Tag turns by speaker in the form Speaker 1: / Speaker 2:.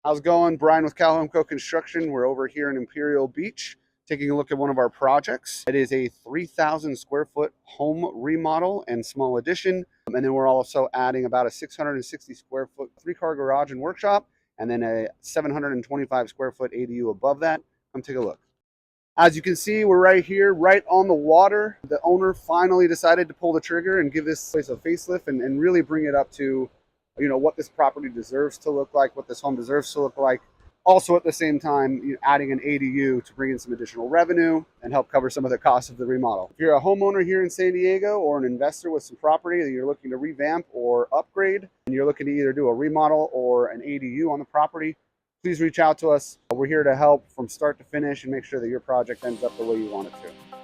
Speaker 1: How's it going? Brian with CalHomeCo Construction. We're over here in Imperial Beach taking a look at one of our projects. It is a 3,000 square foot home remodel and small addition. And then we're also adding about a 660 square foot 3-car garage and workshop, and then a 725 square foot ADU above that. Come take a look. As you can see, we're right here, right on the water. The owner finally decided to pull the trigger and give this place a facelift and really bring it up to, what this property deserves to look like, what this home deserves to look like. Also, at the same time, adding an ADU to bring in some additional revenue and help cover some of the costs of the remodel. If you're a homeowner here in San Diego or an investor with some property that you're looking to revamp or upgrade, and you're looking to either do a remodel or an ADU on the property, please reach out to us. We're here to help from start to finish and make sure that your project ends up the way you want it to.